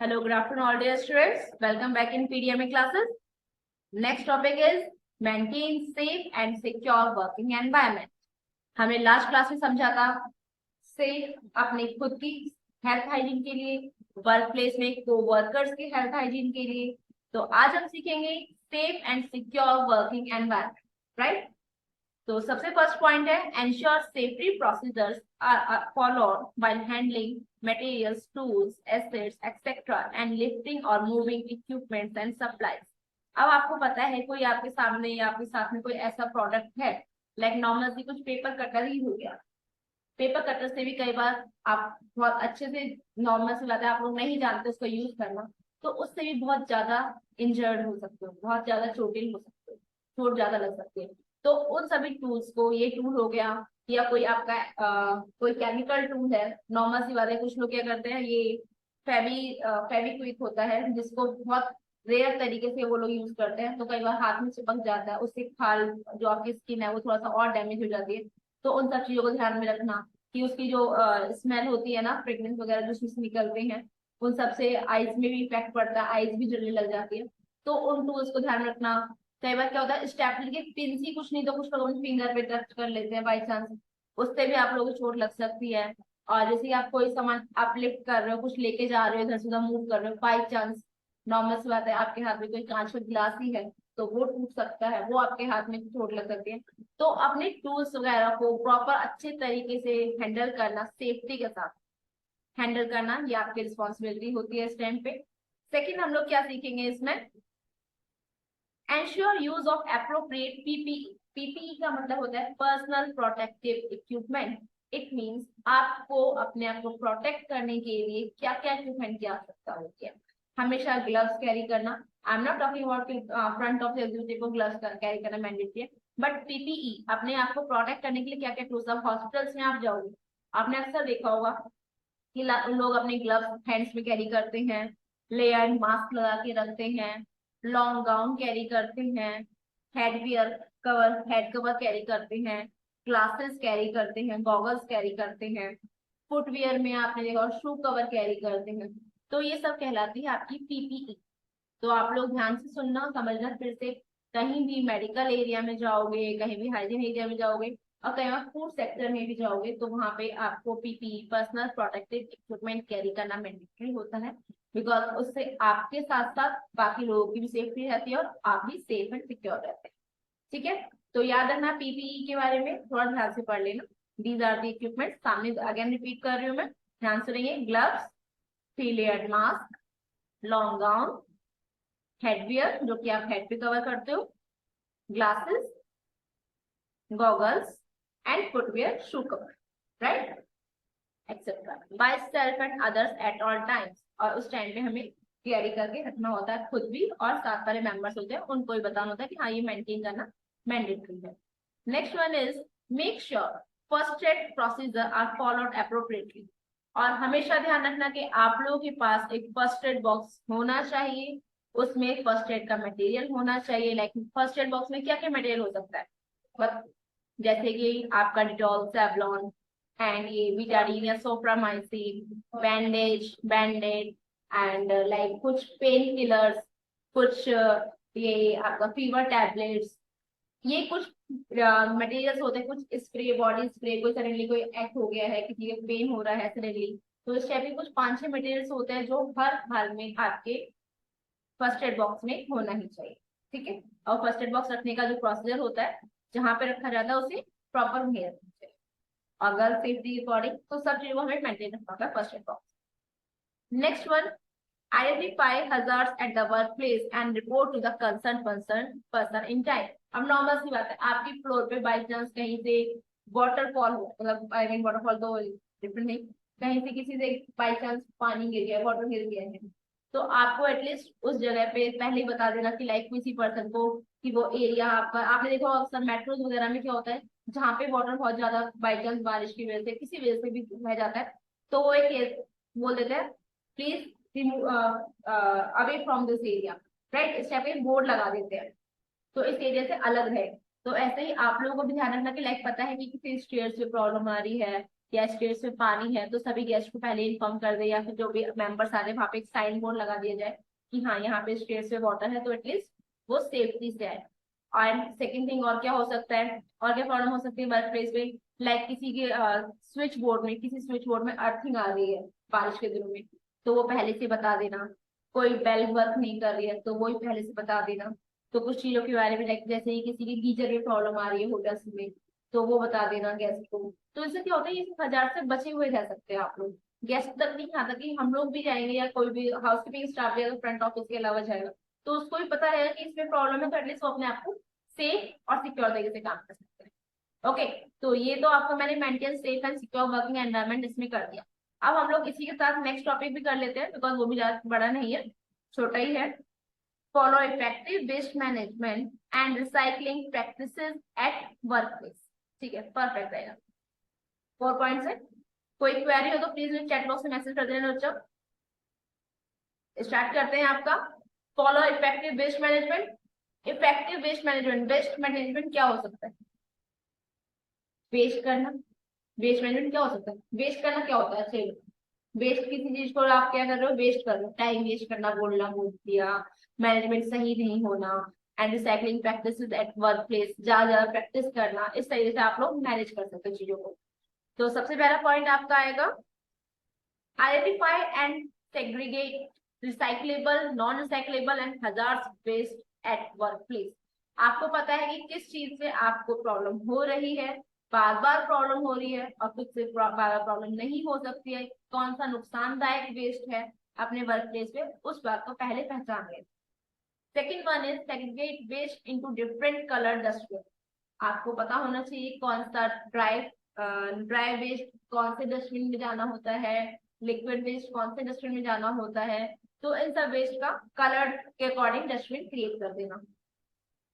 Hello, good afternoon, all dear students. Welcome back in PDMA classes. Next topic is maintain safe and secure working environment. हमने last class में समझा था safe अपने खुद की health hygiene के लिए, वर्क प्लेस में को वर्कर्स की हेल्थ हाइजीन के लिए। तो आज हम सीखेंगे safe and secure working environment, right. तो सबसे फर्स्ट पॉइंट है ensure safety procedures are followed while handling materials, tools, assets, etc. and lifting or moving equipments and supplies. अब आपको पता है कोई आपके सामने या आपके साथ में कोई ऐसा प्रोडक्ट है, लाइक नॉर्मली कुछ पेपर कटर ही हो गया। पेपर कटर से भी कई बार आप बहुत अच्छे से नॉर्मल से बात है आप लोग नहीं जानते उसको यूज करना, तो उससे भी बहुत ज्यादा इंजर्ड हो सकते हो, बहुत ज्यादा चोटिल हो सकते हो, चोट ज्यादा लग सकती है। तो उन सभी टूल्स को, ये टूल हो गया या कोई आपका कोई केमिकल टूल है, नॉर्मल सी बात है, कुछ लोग क्या करते हैं, ये फेविक्विक होता है जिसको बहुत रेयर तरीके से वो लोग यूज करते हैं, तो कई बार हाथ में चिपक जाता है, उससे खाल जो आपकी स्किन है वो थोड़ा सा और डैमेज हो जाती है। तो उन सब चीजों को ध्यान में रखना कि उसकी जो स्मेल होती है ना, फ्रेग्रेंस वगैरह जो उसमें से निकलते हैं, उन सब से आईज में भी इफेक्ट पड़ता है, आईज भी जलने लग जाती है। तो उन टूल्स को ध्यान रखना। कई बार क्या होता है, स्टेपलर की पिन ही कुछ नहीं तो कुछ लोग फिंगर पे टच कर लेते हैं बाई चांस, उससे भी आप लोगों को चोट लग सकती है। और जैसे कि आप कोई सामान आप लिफ्ट कर रहे हो, कुछ लेके जा रहे हो, इधर से उधर मूव कर रहे हो, बाई चांस नॉर्मल सी बात है आपके हाथ में कोई कांच का गिलास ही है तो वो टूट सकता है, वो आपके हाथ में चोट लग सकती है। तो अपने टूल्स वगैरह को प्रॉपर अच्छे तरीके से हैंडल करना, सेफ्टी के साथ हैंडल करना, ये आपकी रिस्पॉन्सिबिलिटी होती है इस टाइम पे। सेकंड हम लोग क्या सीखेंगे इसमें, ensure use of appropriate PPE. PPE का मतलब होता है personal protective equipment. It means आपको अपने आप को प्रोटेक्ट करने के लिए क्या क्या इक्विपमेंट की आवश्यकता होती है। हमेशा ग्लव्स कैरी करना। I am not talking about front of the executive को ग्लव्स कैरी करना मैंडेटरी है, बट पीपीई अपने आप को प्रोटेक्ट करने के लिए क्या क्या टूल्स। अब हॉस्पिटल्स में आप जाओगे, आपने अक्सर देखा होगा कि लोग अपने ग्लव्स हैंड्स में कैरी करते हैं, लेयर्ड मास्क लगा के रखते हैं, लॉन्ग गाउन कैरी करते हैं, head wear cover, head cover carry करते हैं, ग्लासेस कैरी करते हैं, गॉगल्स कैरी करते हैं, फुटवियर में आपने देखा और शू कवर कैरी करते हैं। तो ये सब कहलाती है आपकी पीपीई। तो आप लोग ध्यान से सुनना, समझना फिर से। कहीं भी मेडिकल एरिया में जाओगे, कहीं भी हाइजीन एरिया में जाओगे, और कहीं बार फूड सेक्टर में भी जाओगे, तो वहां पे आपको PPE personal protective equipment carry करना मैंडेटरी होता है। बिकॉज उससे आपके साथ साथ बाकी लोगों की भी सेफ्टी रहती है और आप भी सेफ एंड सिक्योर रहते हैं। ठीक है, तो याद रखना पीपीई के बारे में थोड़ा ध्यान से पढ़ लेना। दीज आर दी इक्विपमेंट, सामने अगेन रिपीट कर रही हूँ मैं, ध्यान से रहिए। Gloves, three layered mask, long gown, headwear जो कि आप हेड पे कवर करते हो, glasses, goggles and footwear, shoe cover, right, etcetera by self and others at all times. और उस टाइम पे हमें कैरी करके रखना होता है, खुद भी और साथ वाले मेंबर्स होते हैं उनको भी बताना होता है कि हाँ ये मेंटेन करना मैंडेटरी है। Next one is make sure first aid procedure are followed appropriately. और हमेशा ध्यान रखना कि आप लोगों के पास एक फर्स्ट एड बॉक्स होना चाहिए, उसमें फर्स्ट एड का मटेरियल होना चाहिए। लाइक फर्स्ट एड बॉक्स में क्या क्या मटेरियल हो सकता है, जैसे कि आपका डिटॉल, सेवलॉन एंड ये बिटाडीन या सोप्रामाइसिन, बैंडेज, बैंडेड एंड लाइक कुछ पेन किलर्स, कुछ ये आपका फीवर टैबलेट्स, ये कुछ मटेरियल्स होते हैं, कुछ स्प्रे, बॉडी स्प्रे, कोई सडनली कोई एक्ट हो गया है, किसी को पेन हो रहा है सडनली, तो इस टाइप के कुछ 5-6 मटेरियल्स होते हैं जो हर हाल में आपके फर्स्ट एड बॉक्स में होना ही चाहिए। ठीक है, और फर्स्ट एड बॉक्स रखने का जो प्रोसीजर होता है, जहाँ पे रखा जाता है उसे प्रॉपर में रखना चाहिए। अगर सेफ्टी के अकॉर्डिंग तो सब चीजों को हमें मेंटेन रखना होगा first aid box. Next one, identify hazards at the workplace and report to the concerned person in time। अब नॉर्मल सी बात है, आपकी फ्लोर पे बाई चांस कहीं से वाटरफॉल हो, मतलब आई मीन वाटरफॉल तो डिफरेंट नहीं, कहीं से किसी से बाई चांस पानी गिर गया, वाटर गिर गया है, तो आपको एटलीस्ट उस जगह पे पहले ही बता देना कि लाइक किसी पर्सन को कि वो एरिया आपका, आपने देखा अक्सर मेट्रोज वगैरह में क्या होता है, जहाँ पे वाटर बहुत ज्यादा बाई चांस बारिश की वजह से किसी वजह से भी बह जाता है, तो वो एक बोल देते हैं please away from this area, right, इस टाइप के बोर्ड लगा देते हैं, तो इस एरिया से अलग है। तो ऐसे ही आप लोगों को भी ध्यान रखना कि लाइक पता है कि किसी स्टेयर्स पे प्रॉब्लम आ रही है, या स्टेट्स में पानी है तो सभी गेस्ट को पहले इन्फॉर्म कर दे, या फिर जो भी मेंबर्स आ रहे हैं वहां पे एक साइन बोर्ड लगा दिया जाए कि हाँ यहाँ पे स्टेट्स में वाटर है, तो एटलीस्ट वो सेफ्टी से आए। और सेकंड थिंग और क्या हो सकता है, और क्या प्रॉब्लम हो सकती है वर्क प्लेस पे, लाइक किसी के स्विच बोर्ड में, किसी स्विच बोर्ड में अर्थिंग आ रही है बारिश के दिनों में, तो वो पहले से बता देना। कोई बेल वर्क नहीं कर रही है तो वो ही पहले से बता देना। तो कुछ चीजों के बारे में, लाइक जैसे ही किसी की गीजर में प्रॉब्लम आ रही है होटल्स में, तो वो बता देना गेस्ट को। तो इससे क्या होता है, ये हजार से बचे हुए रह सकते हैं आप लोग। गेस्ट तक नहीं, यहाँ तक कि हम लोग भी जाएंगे या कोई भी हाउसकीपिंग स्टाफ या फ्रंट ऑफिस के अलावा जाएगा, तो उसको भी पता रहेगा कि इसमें प्रॉब्लम है, तो एटलीस्ट वो अपने आप को सेफ और सिक्योर तरीके से काम कर सकते हैं। ओके, तो ये तो आपको मैंने maintain safe and secure working environment इसमें कर दिया। अब हम लोग इसी के साथ नेक्स्ट टॉपिक भी कर लेते हैं, बिकॉज वो भी ज्यादा बड़ा नहीं है, छोटा ही है। Follow effective waste management and recycling practices at workplace. ठीक है, परफेक्ट रहेगा। 4 पॉइंट्स है। कोई क्वेरी हो तो प्लीज मुझे चैट बॉक्स में मैसेज कर देना बच्चों। स्टार्ट करते हैं आपका। Follow effective waste management. Effective waste management, waste management क्या हो सकता है? वेस्ट करना। वेस्ट मैनेजमेंट क्या हो सकता है? वेस्ट करना क्या होता है? चलो, वेस्ट किसी चीज को आप क्या कर रहे हो? वेस्ट कर रहे हो, टाइम वेस्ट करना, बोलना बोल दिया, मैनेजमेंट सही नहीं होना, and recycling practices eight work place, ज्यादा ज्यादा प्रैक्टिस करना, इस तरीके से आप लोग मैनेज कर सकते हो चीजों को। तो सबसे पहला पॉइंट आपका आएगा, identify and segregate recyclable, non recyclable and hazard waste at work place. आपको पता है कि किस चीज से आपको प्रॉब्लम हो रही है, बार बार प्रॉब्लम हो रही है, और कुछ से बार बार प्रॉब्लम नहीं हो सकती है, कौन सा नुकसानदायक वेस्ट है अपने वर्क प्लेस पे, उस बात को पहले पहचान लें। Second one is segregate waste into different colour dustbin. आपको पता होना चाहिए कौन सा ड्राई ड्राई वेस्ट कौन से डस्टबिन में जाना होता है, लिक्विड वेस्ट कौन से डस्टबिन में जाना होता है। तो इन सब वेस्ट का कलर के अकॉर्डिंग डस्टबिन क्रिएट कर देना।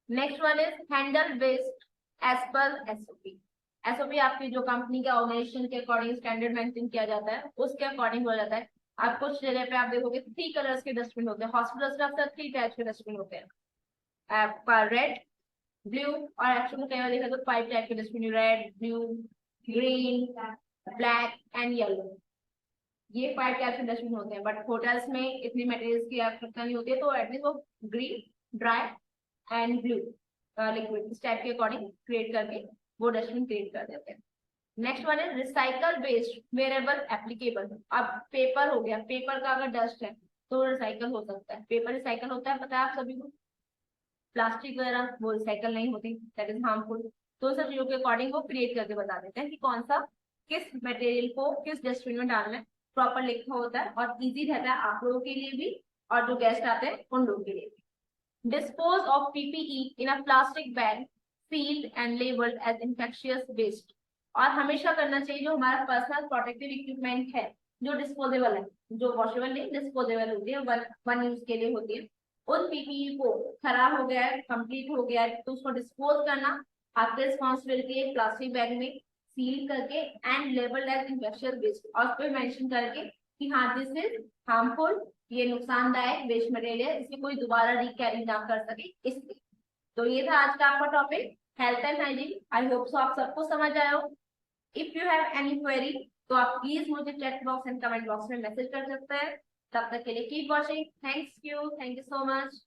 Next one is handle waste as per SOP. SOP आपकी जो कंपनी के ऑर्गेनाइजेशन के अकॉर्डिंग स्टैंडर्ड मेंटेन किया जाता है, उसके अकॉर्डिंग हो जाता है। आप कुछ जगह पे आप देखोगे 3 कलर्स के डस्टबिन होते हैं, हॉस्पिटल्स में अक्सर 3 टाइप्स के डस्टबिन होते हैं, आपका रेड, ब्लू, और एक्चुअली कई बार देखा तो 5 टाइप के dustbin, red, blue, green, black and yellow. ये 5 टाइप के डस्टबिन होते हैं, बट होटल्स में इतनी मटेरियल्स की आवश्यकता नहीं होती है, तो एटलीस्ट वो green, dry and blue liquid इस टाइप के अकॉर्डिंग क्रिएट करके वो डस्टबिन क्रिएट कर देते हैं। नेक्स्ट वन है रिसाइकल वेस्ट वेरेबल एप्लीकेबल। अब पेपर हो गया, पेपर का अगर डस्ट है तो रिसाइकल हो सकता है, पेपर रिसाइकल होता है, पता है आप सभी को। प्लास्टिक वगैरह वो रिसाइकल नहीं होती, दैट इज हार्मफुल। तो सब चीजों के अकॉर्डिंग वो क्रिएट करके बता देते हैं कि कौन सा किस मटेरियल को किस डस्टबिन में डालना है, प्रॉपर लिखा होता है, और इजी रहता है आप लोगों के लिए भी और जो गेस्ट आते हैं उन लोगों के लिए भी। Dispose of PPE in a plastic bag sealed and labelled as infectious waste. और हमेशा करना चाहिए, जो हमारा पर्सनल प्रोटेक्टिव इक्विपमेंट है जो डिस्पोजेबल है, जो वॉशेबल नहीं, डिस्पोजेबल होती है, वन वन यूज के लिए होती है, उन पीपीई को खराब हो गया है, कंप्लीट हो गया है, तो उसको डिस्पोज करना आपकी रिस्पॉन्सिबिलिटी है, प्लास्टिक बैग में सील करके and labelled as infectious waste, और उस पर मेंशन करके कि हाँ दिस इज हार्मफुल, ये नुकसानदायक वेस्ट मटेरियल है, इसे कोई दोबारा रिकैरी ना कर सके इसलिए। तो ये था आज का आपका topic, health and hygiene. I hope so आप सबको समझ आया हो। If you have any query तो आप प्लीज मुझे chat box and comment box में मैसेज कर सकते हैं। तब तक के लिए keep watching, thank you so much.